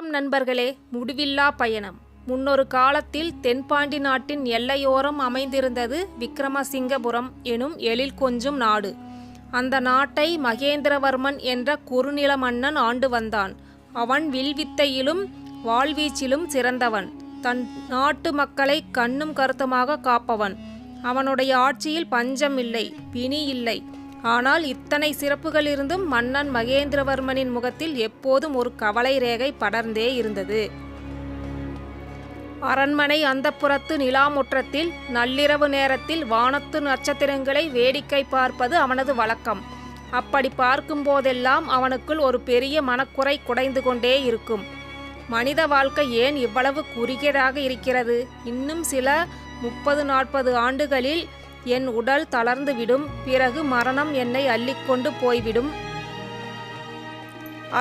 வணக்கம் நண்பர்களே. முடிவில்லா பயணம். முன்னொரு காலத்தில் தென்பாண்டி நாட்டின் எல்லையோரம் அமைந்திருந்தது விக்கிரமசிங்கபுரம் எனும் எழில் கொஞ்சும் நாடு. அந்த நாட்டை மகேந்திரவர்மன் என்ற குறுநில மன்னன் ஆண்டு வந்தான். அவன் வில்வித்தையிலும் வாழ்வீச்சிலும் சிறந்தவன். தன் நாட்டு மக்களை கண்ணும் கருத்துமாக காப்பவன். அவனுடைய ஆட்சியில் பஞ்சம் இல்லை, பிணி இல்லை. ஆனால் இத்தனை சிறப்புகள் இருந்தும் மன்னன் மகேந்திரவர்மனின் முகத்தில் எப்போதும் ஒரு கவலை ரேகை படர்ந்தே இருந்தது. அரண்மனை அந்தப்புறத்து நிலாமுற்றத்தில் நள்ளிரவு நேரத்தில் வானத்து நட்சத்திரங்களை வேடிக்கை பார்ப்பது அவனது வழக்கம். அப்படி பார்க்கும்போதெல்லாம் அவனுக்குள் ஒரு பெரிய மனக்குறை குடைந்து கொண்டே இருக்கும். மனித வாழ்க்கை ஏன் இவ்வளவு குறுகியதாக இருக்கிறது? இன்னும் சில 30-40 ஆண்டுகளில் என் உடல் தளர்ந்துவிடும். பிறகு மரணம் என்னை அள்ளிக்கொண்டு போய்விடும்.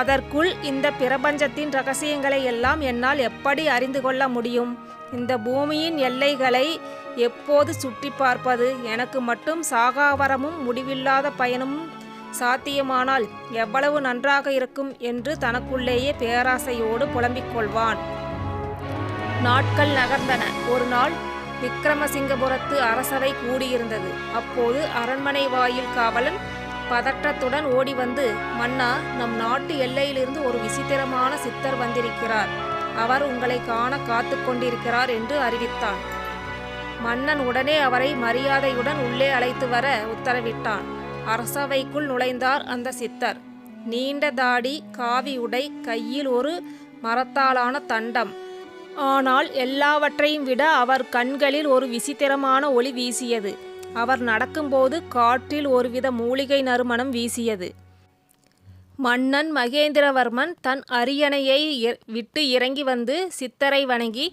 அதற்குள் இந்த பிரபஞ்சத்தின் இரகசியங்களை எல்லாம் என்னால் எப்படி அறிந்து கொள்ள முடியும்? இந்த பூமியின் எல்லைகளை எப்போது சுற்றி பார்ப்பது? எனக்கு மட்டும் சாகாவரமும் முடிவில்லாத பயணமும் சாத்தியமானால் எவ்வளவு நன்றாக இருக்கும் என்று தனக்குள்ளேயே பேராசையோடு புலம்பிக் கொள்வான். நாட்கள் நகர்ந்தன. ஒரு நாள் விக்கிரமசிங்கபுரத்து அரசவை கூடியிருந்தது. அப்போது அரண்மனை வாயில் காவலன் பதற்றத்துடன் ஓடி வந்து, மன்னா, நம் நாட்டு எல்லையிலிருந்து ஒரு விசித்திரமான சித்தர் வந்திருக்கிறார். அவர் உங்களை காண காத்து கொண்டிருக்கிறார் என்று அறிவித்தான். மன்னன் உடனே அவரை மரியாதையுடன் உள்ளே அழைத்து வர உத்தரவிட்டான். அரசவைக்குள் நுழைந்தார் அந்த சித்தர். நீண்ட தாடி, காவி உடை, கையில் ஒரு மரத்தாலான தண்டம். ஆனால் எல்லாவற்றையும் விட அவர் கண்களில் ஒரு விசித்திரமான ஒளி வீசியது. அவர் நடக்கும்போது காற்றில் ஒருவித மூலிகை நறுமணம் வீசியது. மன்னன் மகேந்திரவர்மன் தன் அரியணையை விட்டு இறங்கி வந்து சித்தரை வணங்கி,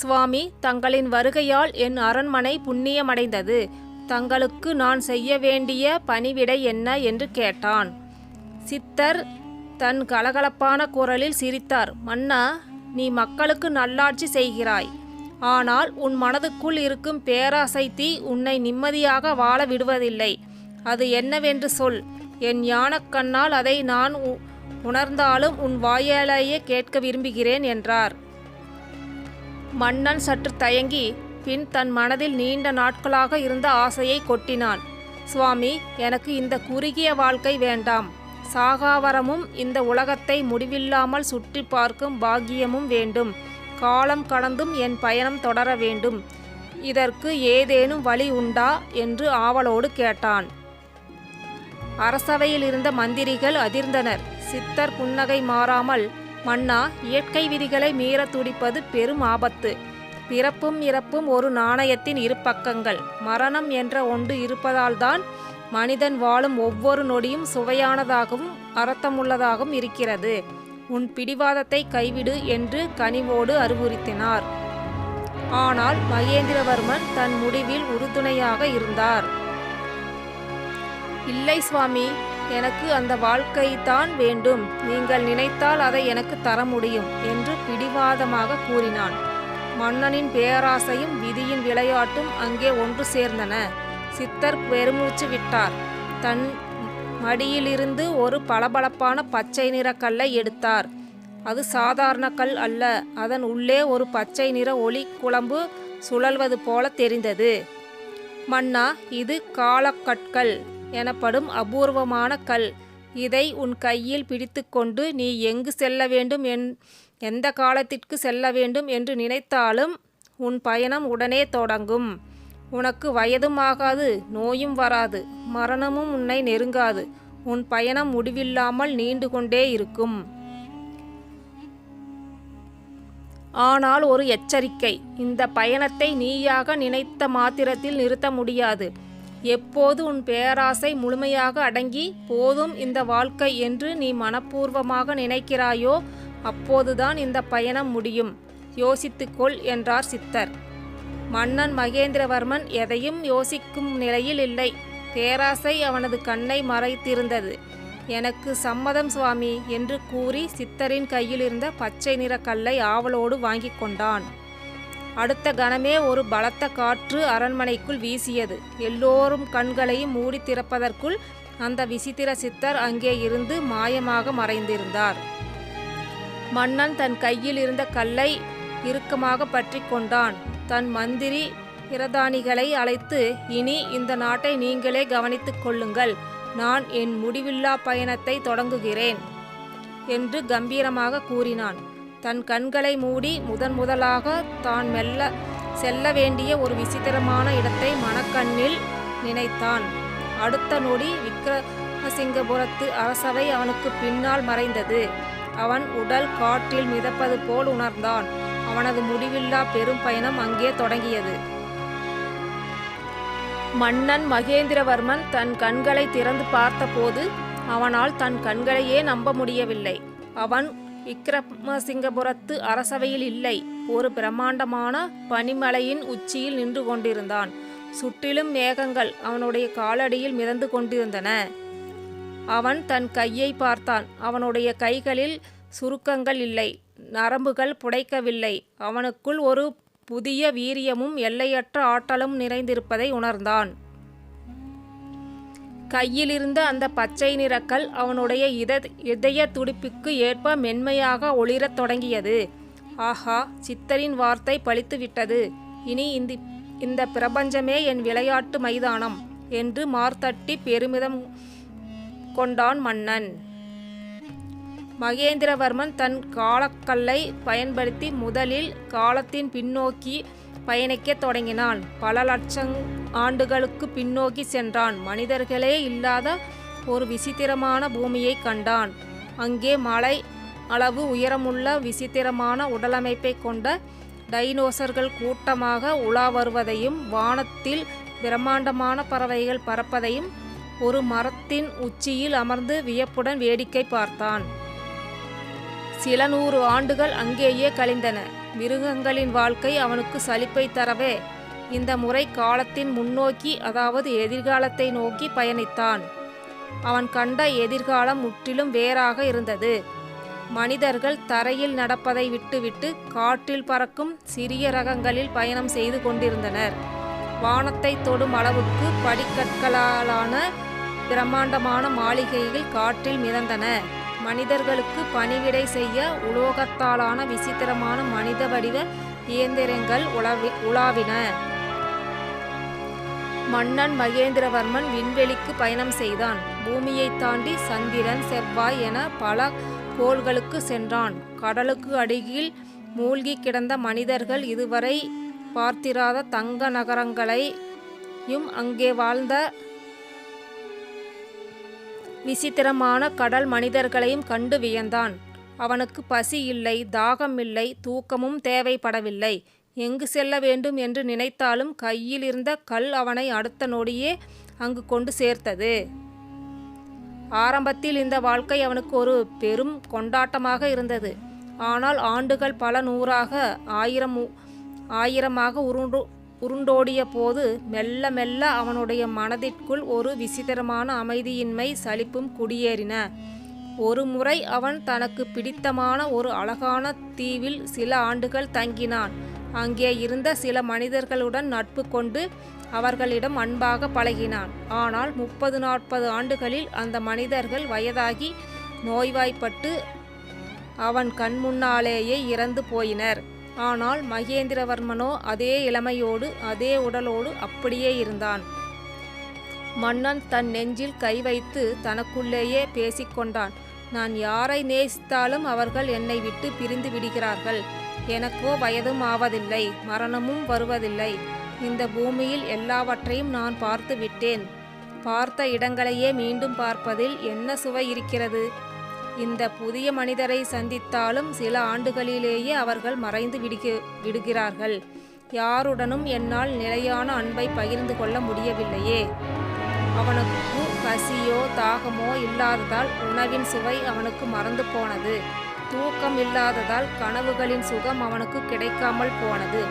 சுவாமி, தங்களின் வருகையால் என் அரண்மனை புண்ணியமடைந்தது. தங்களுக்கு நான் செய்ய வேண்டிய பணிவிடை என்ன என்று கேட்டான். சித்தர் தன் கலகலப்பான குரலில் சிரித்தார். மன்னா, நீ மக்களுக்கு நல்லாட்சி செய்கிறாய். ஆனால் உன் மனதுக்குள் இருக்கும் பேராசை தீ உன்னை நிம்மதியாக வாழ விடுவதில்லை. அது என்னவென்று சொல். என் ஞானக்கண்ணால் அதை நான் உணர்ந்தாலும் உன் வாயாலேயே கேட்க விரும்புகிறேன் என்றார். மன்னன் சற்று தயங்கி பின் தன் மனதில் நீண்ட நாட்களாக இருந்த ஆசையை கொட்டினான். சுவாமி, எனக்கு இந்த குறுகிய வாழ்க்கை வேண்டாம். சாகாவரமும் இந்த உலகத்தை முடிவில்லாமல் சுற்றி பார்க்கும் பாக்கியமும் வேண்டும். காலம் கடந்தும் என் பயணம் தொடர வேண்டும். இதற்கு ஏதேனும் வழி உண்டா என்று ஆவலோடு கேட்டான். அரசவையில் இருந்த மந்திரிகள் அதிர்ந்தனர். சித்தர் புன்னகை மாறாமல், மன்னா, இயற்கை விதிகளை மீற துடிப்பது பெரும் ஆபத்து. பிறப்பும் இறப்பும் ஒரு நாணயத்தின் இரு பக்கங்கள். மரணம் என்ற ஒன்று இருப்பதால்தான் மனிதன் வாழும் ஒவ்வொரு நொடியும் சுவையானதாகவும் அர்த்தமுள்ளதாகவும் இருக்கிறது. உன் பிடிவாதத்தை கைவிடு என்று கனிவோடு அறிவுறுத்தினார். ஆனால் மகேந்திரவர்மன் தன் முடிவில் உறுதுணையாக இருந்தார். இல்லை சுவாமி, எனக்கு அந்த வாழ்க்கைத்தான் வேண்டும். நீங்கள் நினைத்தால் அதை எனக்கு தர முடியும் என்று பிடிவாதமாக கூறினான். மன்னனின் பேராசையும் விதியின் விளையாட்டும் அங்கே ஒன்று சேர்ந்தன. சித்தர் பெருமூச்சு விட்டார். தன் மடியிலிருந்து ஒரு பளபளப்பான பச்சை நிற கல்லை எடுத்தார். அது சாதாரண கல் அல்ல. அதன் உள்ளே ஒரு பச்சை நிற ஒளி குழம்பு சுழல்வது போல தெரிந்தது. மன்னா, இது காலக்கற்கள் எனப்படும் அபூர்வமான கல். இதை உன் கையில் பிடித்துக்கொண்டு நீ எங்கு செல்ல வேண்டும், எந்த காலத்திற்கு செல்ல வேண்டும் என்று நினைத்தாலும் உன் பயணம் உடனே தொடங்கும். உனக்கு வயதும் ஆகாது, நோயும் வராது, மரணமும் உன்னை நெருங்காது. உன் பயணம் முடிவில்லாமல் நீண்டு கொண்டே இருக்கும். ஆனால் ஒரு எச்சரிக்கை. இந்த பயணத்தை நீயாக நினைத்த மாத்திரத்தில் நிறுத்த முடியாது. எப்போது உன் பேராசை முழுமையாக அடங்கி போதும் இந்த வாழ்க்கை என்று நீ மனப்பூர்வமாக நினைக்கிறாயோ அப்போதுதான் இந்த பயணம் முடியும். யோசித்துக்கொள் என்றார் சித்தர். மன்னன் மகேந்திரவர்மன் எதையும் யோசிக்கும் நிலையில் இல்லை. பேராசை அவனது கண்ணை மறைத்திருந்தது. எனக்கு சம்மதம் சுவாமி என்று கூறி சித்தரின் கையில் இருந்த பச்சை நிற கல்லை ஆவலோடு வாங்கி கொண்டான். அடுத்த கணமே ஒரு பலத்த காற்று அரண்மனைக்குள் வீசியது. எல்லோரும் கண்களையும் மூடி திறப்பதற்குள் அந்த விசித்திர சித்தர் அங்கே இருந்து மாயமாக மறைந்திருந்தார். மன்னன் தன் கையில் இருந்த கல்லை இறுக்கமாக பற்றி கொண்டான். தன் மந்திரி பிரதானிகளை அழைத்து, இனி இந்த நாட்டை நீங்களே கவனித்துக் கொள்ளுங்கள், நான் என் முடிவில்லா பயணத்தை தொடங்குகிறேன் என்று கம்பீரமாக கூறினான். தன் கண்களை மூடி முதலாக தான் செல்ல வேண்டிய ஒரு விசித்திரமான இடத்தை மனக்கண்ணில் நினைத்தான். அடுத்த நொடி விக்ரமசிங்கபுரத்து அரசவை அவனுக்கு பின்னால் மறைந்தது. அவன் உடல் காற்றில் மிதப்பது போல் உணர்ந்தான். அவனது முடிவில்லா பெரும் பயணம் அங்கே தொடங்கியது. மன்னன் மகேந்திரவர்மன் தன் கண்களை திறந்து பார்த்தபோது அவனால் தன் கண்களையே நம்ப முடியவில்லை. அவன் விக்ரமசிங்கபுரத்து அரசவையில் இல்லை, ஒரு பிரம்மாண்டமான பனிமலையின் உச்சியில் நின்று கொண்டிருந்தான். சுற்றிலும் மேகங்கள் அவனுடைய காலடியில் மிதந்து கொண்டிருந்தன. அவன் தன் கையை பார்த்தான். அவனுடைய கைகளில் சுருக்கங்கள் இல்லை, நரம்புகள் புடைக்கவில்லை. அவனுக்குள் ஒரு புதிய வீரியமும் எல்லையற்ற ஆற்றலும் நிறைந்திருப்பதை உணர்ந்தான். கையிலிருந்த அந்த பச்சை நிறக்கல் அவனுடைய இதய துடிப்புக்கு ஏற்ப மென்மையாக ஒளிரத் தொடங்கியது. ஆஹா, சித்தரின் வார்த்தை பலித்துவிட்டது. இனி இந்த பிரபஞ்சமே என் விளையாட்டு மைதானம் என்று மார்த்தட்டி பெருமிதம் கொண்டான் மன்னன். மகேந்திரவர்மன் தன் காலக்கல்லை பயன்படுத்தி முதலில் காலத்தின் பின்னோக்கி பயணிக்கத் தொடங்கினான். பல லட்சம் ஆண்டுகளுக்கு பின்னோக்கி சென்றான். மனிதர்களே இல்லாத ஒரு விசித்திரமான பூமியை கண்டான். அங்கே மலை அளவு உயரமுள்ள விசித்திரமான உடலமைப்பை கொண்ட டைனோசர்கள் கூட்டமாக உலா வருவதையும், வானத்தில் பிரம்மாண்டமான பறவைகள் பறப்பதையும் ஒரு மரத்தின் உச்சியில் அமர்ந்து வியப்புடன் வேடிக்கை பார்த்தான். சில 100 ஆண்டுகள் அங்கேயே கழிந்தன. மிருகங்களின் வாழ்க்கை அவனுக்கு சலிப்பை தரவே இந்த முறை காலத்தின் முன்னோக்கி, அதாவது எதிர்காலத்தை நோக்கி பயணித்தான். அவன் கண்ட எதிர்காலம் முற்றிலும் வேறாக இருந்தது. மனிதர்கள் தரையில் நடப்பதை விட்டுவிட்டு காற்றில் பறக்கும் சிறிய ரகங்களில் பயணம் செய்து கொண்டிருந்தனர். வானத்தை தொடும் அளவுக்கு படிக்கற்களாலான பிரம்மாண்டமான மாளிகைகள் காற்றில் மிதந்தன. மனிதர்களுக்கு பணிவிடை செய்ய உலோகத்தாலான விசித்திரமான மனித வடிவ இயந்திரங்கள் உலாவின. மன்னன் மகேந்திரவர்மன் விண்வெளிக்கு பயணம் செய்தான். பூமியை தாண்டி சந்திரன், செவ்வாய் என பல கோள்களுக்கு சென்றான். கடலுக்கு அடியில் மூழ்கி கிடந்த மனிதர்கள் இதுவரை பார்த்திராத தங்க நகரங்களையும் அங்கே வாழ்ந்த விசித்திரமான கடல் மனிதர்களையும் கண்டு வியந்தான். அவனுக்கு பசி இல்லை, தாகம் இல்லை, தூக்கமும் தேவைப்படவில்லை. எங்கு செல்ல வேண்டும் என்று நினைத்தாலும் கையில் இருந்த கல் அவனை அடுத்த நொடியே அங்கு கொண்டு சேர்த்தது. ஆரம்பத்தில் இந்த வாழ்க்கை அவனுக்கு ஒரு பெரும் கொண்டாட்டமாக இருந்தது. ஆனால் ஆண்டுகள் பல நூறாக ஆயிரமாக உருண்டோடிய போது மெல்ல மெல்ல அவனுடைய மனதிற்குள் ஒரு விசித்திரமான அமைதியின்மை, சலிப்பும் குடியேறின. ஒரு முறை அவன் தனக்கு பிடித்தமான ஒரு அழகான தீவில் சில ஆண்டுகள் தங்கினான். அங்கே இருந்த சில மனிதர்களுடன் நட்பு கொண்டு அவர்களிடம் அன்பாக பழகினான். ஆனால் 30-40 ஆண்டுகளில் அந்த மனிதர்கள் வயதாகி நோய்வாய்ப்பட்டு அவன் கண்முன்னாலேயே இறந்து போயினர். ஆனால் மகேந்திரவர்மனோ அதே இளமையோடு அதே உடலோடு அப்படியே இருந்தான். மன்னன் தன் நெஞ்சில் கை வைத்து தனக்குள்ளேயே பேசிக்கொண்டான். நான் யாரை நேசித்தாலும் அவர்கள் என்னை விட்டு பிரிந்து விடுகிறார்கள். எனக்கோ வயதும் ஆவதில்லை, மரணமும் வருவதில்லை. இந்த பூமியில் எல்லாவற்றையும் நான் பார்த்து விட்டேன். பார்த்த இடங்களையே மீண்டும் பார்ப்பதில் என்ன சுவை இருக்கிறது? இந்த புதிய மனிதரை சந்தித்தாலும் சில ஆண்டுகளிலேயே அவர்கள் மறைந்து விடுகிறார்கள். யாருடனும் என்னால் நிலையான அன்பை பகிர்ந்து கொள்ள முடியவில்லையே. அவனுக்கு பசியோ தாகமோ இல்லாததால் உணவின் சுவை அவனுக்கு மறந்து போனது. தூக்கம் இல்லாததால் கனவுகளின் சுகம் அவனுக்கு கிடைக்காமல் போனது.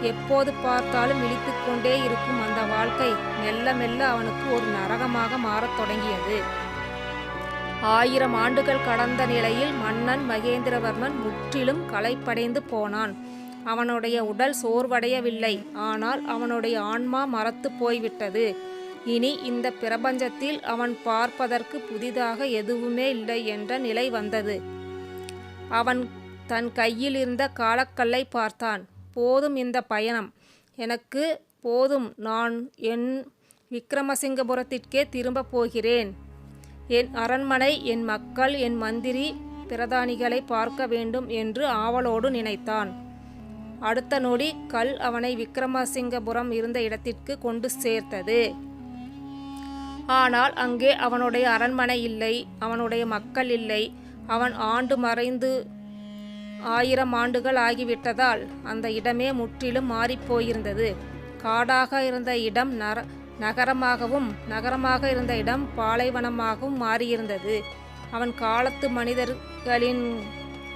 எப்போது பார்த்தாலும் விழித்து கொண்டே இருக்கும் அந்த வாழ்க்கை மெல்ல மெல்ல அவனுக்கு ஒரு நரகமாக மாறத் தொடங்கியது. 1000 ஆண்டுகள் கடந்த நிலையில் மன்னன் மகேந்திரவர்மன் முற்றிலும் களைப்படைந்து போனான். அவனுடைய உடல் சோர்வடையவில்லை, ஆனால் அவனுடைய ஆன்மா மரத்து போய்விட்டது. இனி இந்த பிரபஞ்சத்தில் அவன் பார்ப்பதற்கு புதிதாக எதுவுமே இல்லை என்ற நிலை வந்தது. அவன் தன் கையில் இருந்த காலக்கல்லை பார்த்தான். போதும் இந்த பயணம், எனக்கு போதும். நான் என் விக்கிரமசிங்கபுரத்திற்கே திரும்ப போகிறேன். என் அரண்மனை, என் மக்கள், என் மந்திரி பிரதானிகளை பார்க்க வேண்டும் என்று ஆவலோடு நினைத்தான். அடுத்த நொடி கல் அவனை விக்கிரமசிங்கபுரம் இருந்த இடத்திற்கு கொண்டு சேர்த்தது. ஆனால் அங்கே அவனுடைய அரண்மனை இல்லை, அவனுடைய மக்கள் இல்லை. அவன் ஆண்டு மறைந்து 1000 ஆண்டுகள் ஆகிவிட்டதால் அந்த இடமே முற்றிலும் மாறிப்போயிருந்தது. காடாக இருந்த இடம் நகரமாகவும், நகரமாக இருந்த இடம் பாலைவனமாகவும் மாறியிருந்தது. அவன் காலத்து மனிதர்களின்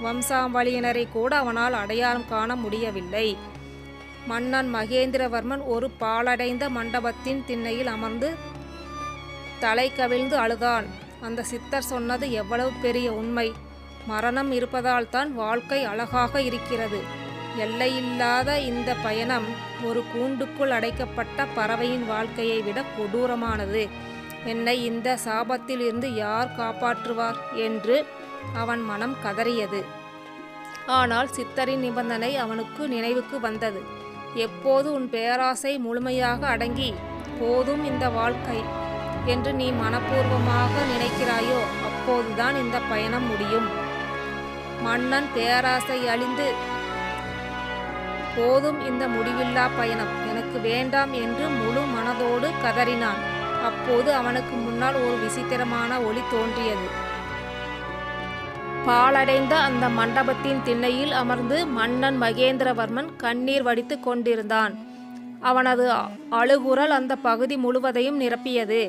வம்சாவளியினரை கூட அவனால் அடையாளம் காண முடியவில்லை. மன்னன் மகேந்திரவர்மன் ஒரு பாழடைந்த மண்டபத்தின் திண்ணையில் அமர்ந்து தலை கவிழ்ந்து அழுதான். அந்த சித்தர் சொன்னது எவ்வளவு பெரிய உண்மை! மரணம் இருப்பதால் தான் வாழ்க்கை அழகாக இருக்கிறது. எல்லையில்லாத இந்த பயணம் ஒரு கூண்டுக்குள் அடைக்கப்பட்ட பறவையின் வாழ்க்கையை விட கொடூரமானது. என்னை இந்த சாபத்தில் இருந்து யார் காப்பாற்றுவார் என்று அவன் மனம் கதறியது. ஆனால் சித்தரின் நிபந்தனை அவனுக்கு நினைவுக்கு வந்தது. எப்போது உன் பேராசை முழுமையாக அடங்கி போதும் இந்த வாழ்க்கை என்று நீ மனப்பூர்வமாக நினைக்கிறாயோ, அப்போதுதான் இந்த பயணம் முடியும். மன்னன் பேராசை அழிந்து போதும் இந்த முடிவில்லா பயணம் எனக்கு வேண்டாம் என்று முழு மனதோடு கதறினான். அப்போது அவனுக்கு முன்னால் ஒரு விசித்திரமான ஒளி தோன்றியது. பாழடைந்த அந்த மண்டபத்தின் திண்ணையில் அமர்ந்து மன்னன் மகேந்திரவர்மன் கண்ணீர் வடித்து கொண்டிருந்தான். அவனது அழுகுரல் அந்த பகுதி முழுவதையும் நிரப்பியது.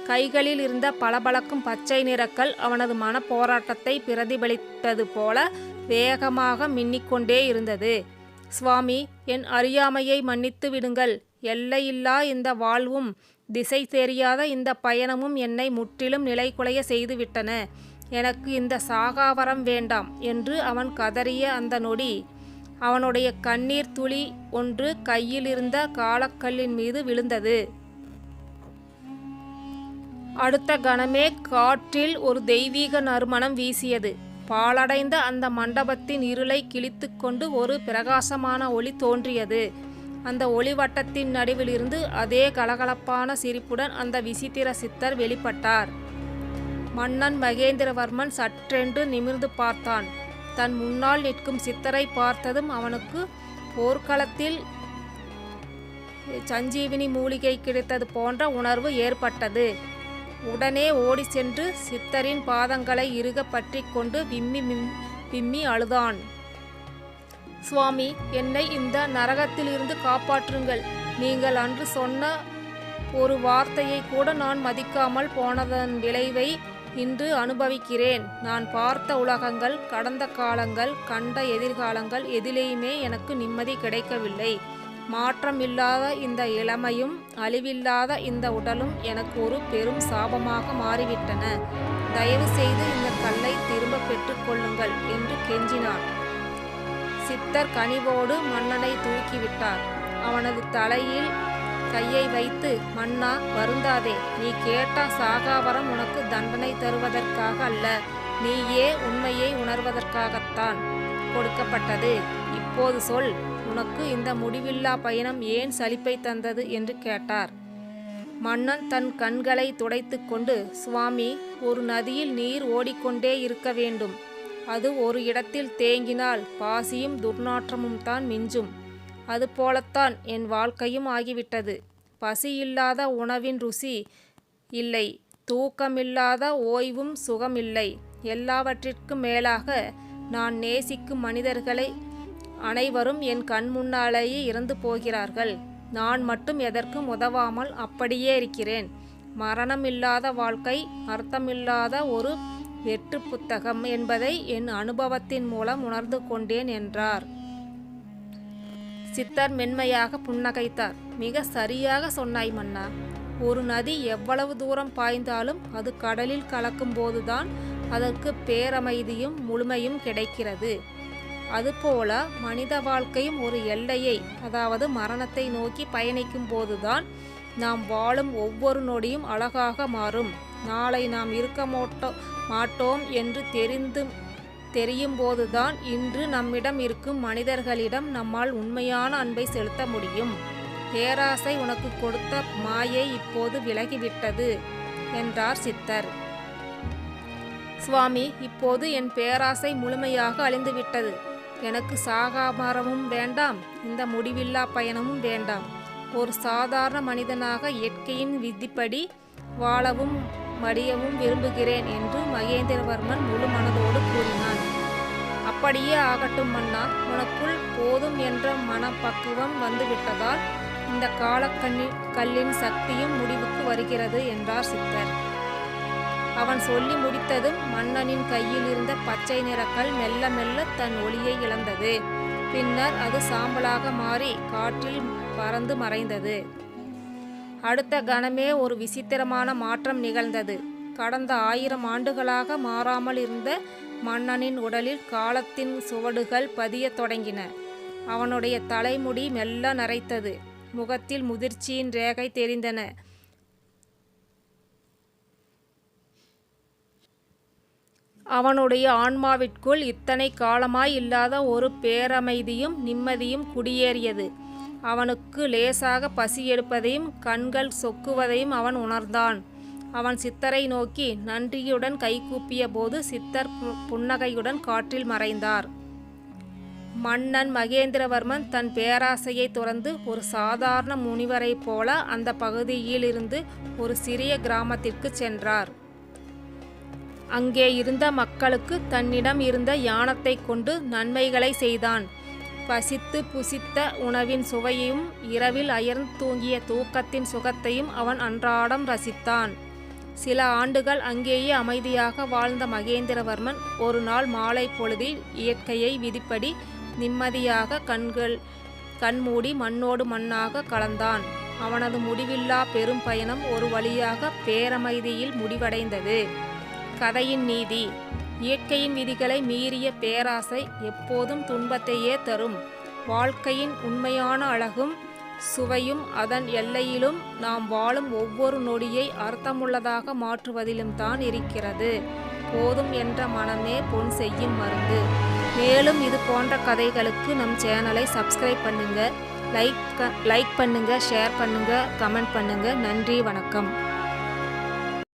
கைகளில் இருந்த பளபளக்கும் பச்சை நிறக்கல் அவனது மன போராட்டத்தை பிரதிபலித்தது போல வேகமாக மின்னிக்கொண்டே இருந்தது. சுவாமி, என் அறியாமையை மன்னித்து விடுங்கள். எல்லையில்லா இந்த வாழ்வும் திசை தெரியாத இந்த பயணமும் என்னை முற்றிலும் நிலைகுலைய செய்துவிட்டன. எனக்கு இந்த சாகாவரம் வேண்டாம் என்று அவன் கதறிய அந்த நொடி அவனுடைய கண்ணீர் துளி ஒன்று கையில் இருந்த காலக்கல்லின் மீது விழுந்தது. அடுத்த கணமே காற்றில் ஒரு தெய்வீக நறுமணம் வீசியது. பாழடைந்த அந்த மண்டபத்தின் இருளை கிழித்து கொண்டு ஒரு பிரகாசமான ஒளி தோன்றியது. அந்த ஒளிவட்டத்தின் நடுவிலிருந்து அதே கலகலப்பான சிரிப்புடன் அந்த விசித்திர சித்தர் வெளிப்பட்டார். மன்னன் மகேந்திரவர்மன் சற்றென்று நிமிர்ந்து பார்த்தான். தன் முன்னால் நிற்கும் சித்தரை பார்த்ததும் அவனுக்கு போர்க்களத்தில் சஞ்சீவினி மூலிகை கிடைத்தது போன்ற உணர்வு ஏற்பட்டது. உடனே ஓடி சென்று சித்தரின் பாதங்களை இறுக பற்றி கொண்டு விம்மி அழுதான். சுவாமி, என்னை இந்த நரகத்திலிருந்து காப்பாற்றுங்கள். நீங்கள் அன்று சொன்ன ஒரு வார்த்தையை கூட நான் மதிக்காமல் போனதன் விளைவை இன்று அனுபவிக்கிறேன். நான் பார்த்த உலகங்கள், கடந்த காலங்கள், கண்ட எதிர்காலங்கள் எதிலேயுமே எனக்கு நிம்மதி கிடைக்கவில்லை. மாற்றம் இல்லாத இந்த இளமையும் அழிவில்லாத இந்த உடலும் எனக்கு ஒரு பெரும் சாபமாக மாறிவிட்டன. தயவு செய்து இந்த கல்லை திரும்ப பெற்றுக்கொள்ளுங்கள் என்று கெஞ்சினான். சித்தர் கனிவோடு மன்னனை தூக்கிவிட்டார். அவனது தலையில் கையை வைத்து, மன்னா, வருந்தாதே. நீ கேட்ட சாகாவரம் உனக்கு தண்டனை தருவதற்காக அல்ல, நீயே உண்மையை உணர்வதற்காகத்தான் கொடுக்கப்பட்டது. இப்போது சொல், உனக்கு இந்த முடிவில்லா பயணம் ஏன் சலிப்பை தந்தது என்று கேட்டார். மன்னன் தன் கண்களை துடைத்து கொண்டு, சுவாமி, ஒரு நதியில் நீர் ஓடிக்கொண்டே இருக்க வேண்டும். அது ஒரு இடத்தில் தேங்கினால் பாசியும் துர்நாற்றமும் தான் மிஞ்சும். அதுபோலத்தான் என் வாழ்க்கையும் ஆகிவிட்டது. பசி இல்லாத உணவின் ருசி இல்லை, தூக்கமில்லாத ஓய்வும் சுகமில்லை. எல்லாவற்றிற்கும் மேலாக நான் நேசிக்கும் மனிதர்களை அனைவரும் என் கண் முன்னாலேயே இறந்து போகிறார்கள். நான் மட்டும் எதற்கும் உதவாமல் அப்படியே இருக்கிறேன். மரணமில்லாத வாழ்க்கை அர்த்தமில்லாத ஒரு வெற்று புத்தகம் என்பதை என் அனுபவத்தின் மூலம் உணர்ந்து கொண்டேன் என்றார். சித்தர் மென்மையாக புன்னகைத்தார். மிக சரியாக சொன்னாய் மன்னா. ஒரு நதி எவ்வளவு தூரம் பாய்ந்தாலும் அது கடலில் கலக்கும் போதுதான் அதற்கு பேரமைதியும் முழுமையும் கிடைக்கிறது. அதுபோல மனித வாழ்க்கையும் ஒரு எல்லையை, அதாவது மரணத்தை நோக்கி பயணிக்கும் போதுதான் நாம் வாழும் ஒவ்வொரு நொடியும் அழகாக மாறும். நாளை நாம் இருக்க மாட்டோம் என்று தெரிந்து தெரியும் போதுதான் இன்று நம்மிடம் இருக்கும் மனிதர்களிடம் நம்மால் உண்மையான அன்பை செலுத்த முடியும். பேராசை உனக்கு கொடுத்த மாயை இப்போது விலகிவிட்டது என்றார் சித்தர். சுவாமி, இப்போது என் பேராசை முழுமையாக அழிந்துவிட்டது. எனக்கு சாகாமரமும் வேண்டாம், இந்த முடிவில்லா பயணமும் வேண்டாம். ஒரு சாதாரண மனிதனாக இயற்கையின் விதிப்படி வாழவும் மடியவும் விரும்புகிறேன் என்று மகேந்திரவர்மன் முழு மனதோடு கூறினான். அப்படியே ஆகட்டும் மன்னா, உனக்குள் போதும் என்ற மனப்பக்குவம் வந்துவிட்டதால் இந்த கல்லின் சக்தியும் முடிவுக்கு வருகிறது என்றார் சித்தர். அவன் சொல்லி முடித்ததும் மன்னனின் கையில் இருந்த பச்சை நிறக்கல் மெல்ல மெல்ல தன் ஒளியை இழந்தது. பின்னர் அது சாம்பலாக மாறி காற்றில் பறந்து மறைந்தது. அடுத்த கணமே ஒரு விசித்திரமான மாற்றம் நிகழ்ந்தது. கடந்த 1000 ஆண்டுகளாக மாறாமல் இருந்த மன்னனின் உடலில் காலத்தின் சுவடுகள் பதியத் தொடங்கின. அவனுடைய தலைமுடி மெல்ல நரைத்தது. முகத்தில் முதிர்ச்சியின் ரேகை தெரிந்தன. அவனுடைய ஆன்மாவிற்குள் இத்தனை காலமாய் இல்லாத ஒரு பேரமைதியும் நிம்மதியும் குடியேறியது. அவனுக்கு லேசாக பசி எடுப்பதையும் கண்கள் சொக்குவதையும் அவன் உணர்ந்தான். அவன் சித்தரை நோக்கி நன்றியுடன் கைகூப்பிய போது சித்தர் புன்னகையுடன் காற்றில் மறைந்தார். மன்னன் மகேந்திரவர்மன் தன் பேராசையை துறந்து ஒரு சாதாரண முனிவரைப் போல அந்த பகுதியிலிருந்து ஒரு சிறிய கிராமத்திற்கு சென்றார். அங்கே இருந்த மக்களுக்கு தன்னிடம் இருந்த ஞானத்தை கொண்டு நன்மைகளை செய்தான். பசித்து புசித்த உணவின் சுவையையும் இரவில் அயர்ந்து தூங்கிய தூக்கத்தின் சுகத்தையும் அவன் அன்றாடம் ரசித்தான். சில ஆண்டுகள் அங்கேயே அமைதியாக வாழ்ந்த மகேந்திரவர்மன் ஒரு நாள் மாலை பொழுதில் இயற்கையை விதிப்படி நிம்மதியாக கண்மூடி மண்ணோடு மண்ணாக கலந்தான். அவனது முடிவில்லா பெரும் பயணம் ஒரு வழியாக பேரமைதியில் முடிவடைந்தது. கதையின் நீதி: இயற்கையின் விதிகளை மீறிய பேராசை எப்போதும் துன்பத்தையே தரும். வாழ்க்கையின் உண்மையான அழகும் சுவையும் அதன் எல்லையிலும் நாம் வாழும் ஒவ்வொரு நொடியை அர்த்தமுள்ளதாக மாற்றுவதிலும் தான் இருக்கிறது. போதும் என்ற மனமே பொன் செய்யும் மருந்து. மேலும் இது போன்ற கதைகளுக்கு நம் சேனலை சப்ஸ்கிரைப் பண்ணுங்க, லைக் பண்ணுங்க, ஷேர் பண்ணுங்க, கமெண்ட் பண்ணுங்க. நன்றி, வணக்கம்.